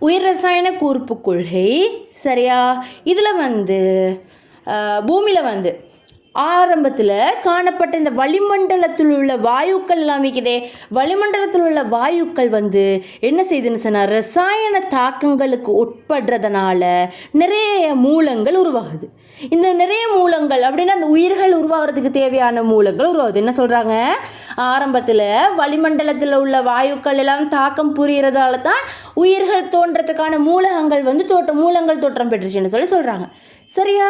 உயிர் ரசாயன கூர்ப்பு கொள்கை சரியா. இதில் பூமியில் ஆரம்பத்தில் காணப்பட்ட இந்த வளிமண்டலத்தில் உள்ள வாயுக்கள் எல்லாம் இருக்குதே, வளிமண்டலத்தில் உள்ள வாயுக்கள் என்ன செய்யுதுன்னு சொன்னால் ரசாயன தாக்கங்களுக்கு உட்படுறதுனால நிறைய மூலங்கள் உருவாகுது. இந்த நிறைய மூலங்கள் அப்படின்னா அந்த உயிர்கள் உருவாகிறதுக்கு தேவையான மூலங்கள் உருவாகுது. என்ன சொல்கிறாங்க, ஆரம்பத்தில் வளிமண்டலத்தில் உள்ள வாயுக்கள் எல்லாம் தாக்கம் புரியறதால தான் உயிர்கள் தோன்றதுக்கான மூலங்கள் தோற்றம் பெற்றுச்சுன்னு சொல்கிறாங்க சரியா.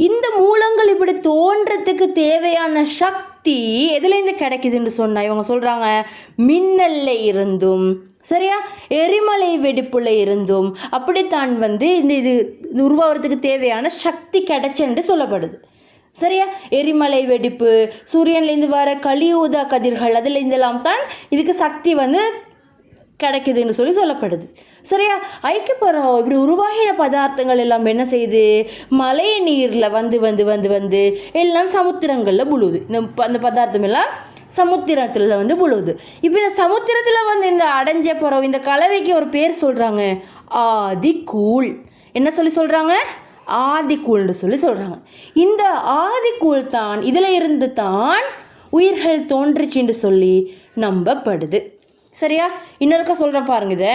இந்த மூலங்கள் இப்படி தோன்றத்துக்கு தேவையான சக்தி எதுலேருந்து கிடைக்குதுன்னு சொன்னால் இவங்க சொல்கிறாங்க மின்னல்ல இருந்தும் சரியா, எரிமலை வெடிப்புல இருந்தும் அப்படித்தான் இது உருவாகிறதுக்கு தேவையான சக்தி கிடைச்சுன்னு சொல்லப்படுது சரியா. எரிமலை வெடிப்பு, சூரியன்லேருந்து வர கலியூதா கதிர்கள், அதுலேருந்தெல்லாம் தான் இதுக்கு சக்தி கிடைக்குதுன்னு சொல்லப்படுது சரியா. ஐக்கியப்பறம் இப்படி உருவாகின பதார்த்தங்கள் எல்லாம் என்ன செய்யுது, மழை நீரில் வந்து எல்லாம் சமுத்திரங்களில் புழுவுது. அந்த பதார்த்தம் எல்லாம் சமுத்திரத்தில் புழுவுது. இப்போ இந்த சமுத்திரத்தில் இந்த அடைஞ்ச பிறகு இந்த கலவைக்கு ஒரு பேர் சொல்கிறாங்க ஆதிக்கூழ். என்ன சொல்கிறாங்க, ஆதிக்கூழ்னு சொல்கிறாங்க. இந்த ஆதிக்கூழ் தான் இதில் இருந்து தான் உயிர்கள் தோன்றுச்சின்னு சொல்லி நம்பப்படுது சரியா. இன்னொருக்கா சொல்கிறேன் பாருங்க, இதை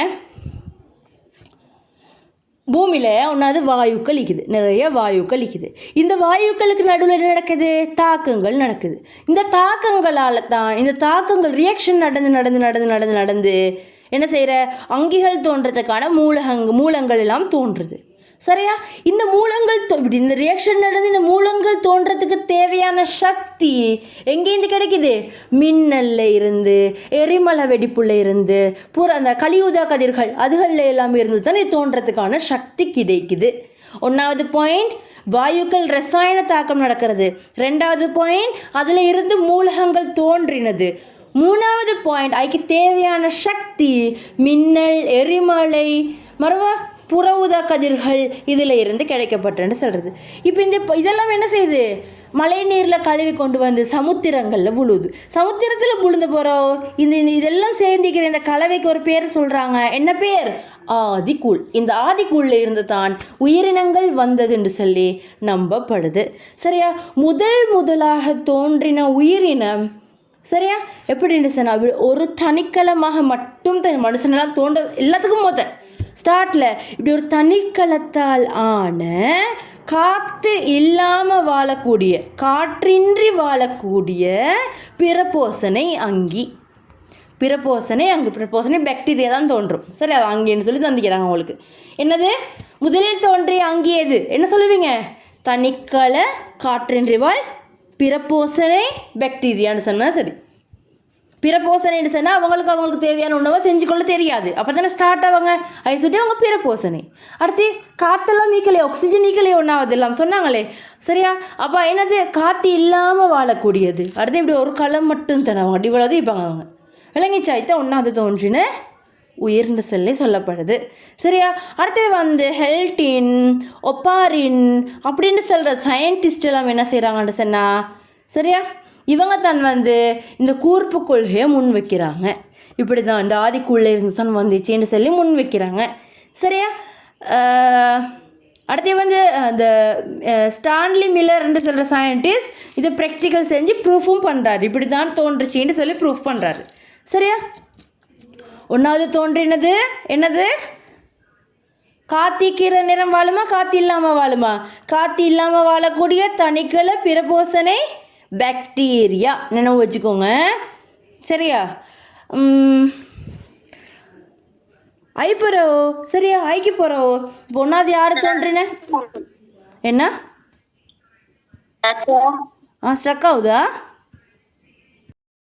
பூமியில் ஒன்றாவது வாயுக்கள் இருக்குது, நிறைய வாயுக்கள் இருக்குது. இந்த வாயுக்களுக்கு நடுவில் என்ன நடக்குது, தாக்கங்கள் நடக்குது. இந்த தாக்கங்களால் தான் இந்த தாக்கங்கள் ரியாக்ஷன் நடந்து என்ன செய்கிற அங்கிகள் தோன்றதுக்கான மூலங்கள் எல்லாம் தோன்றுது சரியா. இந்த மூலங்கள் இப்படி இந்த ரியாக்ஷன் நடந்து இந்த மூலங்கள் தோன்றதுக்கு தேவையான சக்தி எங்கேருந்து கிடைக்குது, மின்னல்ல இருந்து, எரிமலை வெடிப்புள்ள இருந்து, அந்த கலியூதா கதிர்கள் அதுகளில் எல்லாம் இருந்து தான் இது தோன்றதுக்கான சக்தி கிடைக்குது. ஒன்றாவது பாயிண்ட், வாயுக்கள் ரசாயன தாக்கம் நடக்கிறது. ரெண்டாவது பாயிண்ட், அதில் இருந்து மூலகங்கள் தோன்றினது. மூணாவது பாயிண்ட், அதுக்கு தேவையான சக்தி மின்னல், எரிமலை, புற ஊதா கதிர்கள் இதில் இருந்து கிடைக்கப்பட்டன்னு சொல்கிறது. இப்போ இதெல்லாம் என்ன செய்யுது, மழை நீரில் கழுவி கொண்டு சமுத்திரங்களில் விழுவுது. சமுத்திரத்தில் விழுந்த போகிறோம் இதெல்லாம் சேர்ந்திக்கிற இந்த கலவைக்கு ஒரு பேர் சொல்கிறாங்க. என்ன பேர், ஆதிக்கூழ். இந்த ஆதிக்கூழில் இருந்து தான் உயிரினங்கள் வந்ததுன்னு சொல்லி நம்பப்படுது சரியா. முதலாக தோன்றின உயிரினம் சரியா எப்படின்னு சொன்னால் ஒரு தனிக்கலமாக மட்டும் மனுஷனெல்லாம் தோன்ற எல்லாத்துக்கும் ஸ்டார்ட்ல இப்படி ஒரு தனிக்கலத்தால் ஆன காற்று இல்லாமல் வாழக்கூடிய, காற்றின்றி வாழக்கூடிய பிரபோசனை அங்கி பாக்டீரியா தான் தோன்றும் சரி. அது அங்கின்னு சொல்லி தந்திக்கிறாங்க உங்களுக்கு. என்னது முதலில் தோன்றிய அங்கி எது, என்ன சொல்லுவீங்க, தனிக்கல காற்றின்றி வாழ் பிரபோசனை பாக்டீரியான்னு சொன்னால் சரி. பிறப்போசனைன்னு சொன்னால் அவங்களுக்கு தேவையான உணவை செஞ்சு கொள்ள தெரியாது, அப்போ தானே ஸ்டார்ட் ஆவாங்க. அதை சொல்லி அவங்க பிறப்போசனை. அடுத்து காற்றெல்லாம் நீக்கலையே, ஆக்சிஜன் நீக்கலையே ஒன்றாவது எல்லாம் சொன்னாங்களே சரியா. அப்போ என்னது, காற்று இல்லாமல் வாழக்கூடியது. அடுத்து இப்படி ஒரு களம் மட்டும் தானே அவங்க இவ்வளோது இருப்பாங்க. அவங்க விளங்கிச்சாய்த்தான் ஒன்றாவது தோன்றின உயர்ந்த செல்லை சொல்லப்படுது சரியா. அடுத்தது ஹெல்டின், ஒப்பாரின் அப்படின்னு சொல்கிற சயின்டிஸ்ட் எல்லாம் என்ன செய்கிறாங்கன்னு சொன்னால் சரியா, இவங்க தான் இந்த கூர்ப்பு கொள்கையை முன் வைக்கிறாங்க. இப்படி தான் இந்த ஆதிக்குள்ளே இருந்து தான் வந்துச்சுன்னு சொல்லி முன் வைக்கிறாங்க சரியா. அடுத்து அந்த ஸ்டான்லி மில்லர்ன்னு சொல்கிற சயின்டிஸ்ட் இதை ப்ராக்டிக்கல் செஞ்சு ப்ரூஃபும் பண்ணுறாரு. இப்படி தான் தோன்றுச்சின்னு சொல்லி ப்ரூஃப் பண்ணுறாரு சரியா. ஒன்றாவது தோன்றினது என்னது, காத்திக்கிற நிறம் வாழுமா, காற்று இல்லாமல் வாழுமா, காற்று இல்லாமல் வாழக்கூடிய தனிக்கல பிரபோசனை பாக்டீரியா நினைவு வச்சுக்கோங்க சரியா. ஐப்பரோ சரியா, ஐக்கு போகிறோம். இப்போ ஒன்றாவது யார் தோன்றின, என்ன ஸ்ட்ரக் ஆகுதா?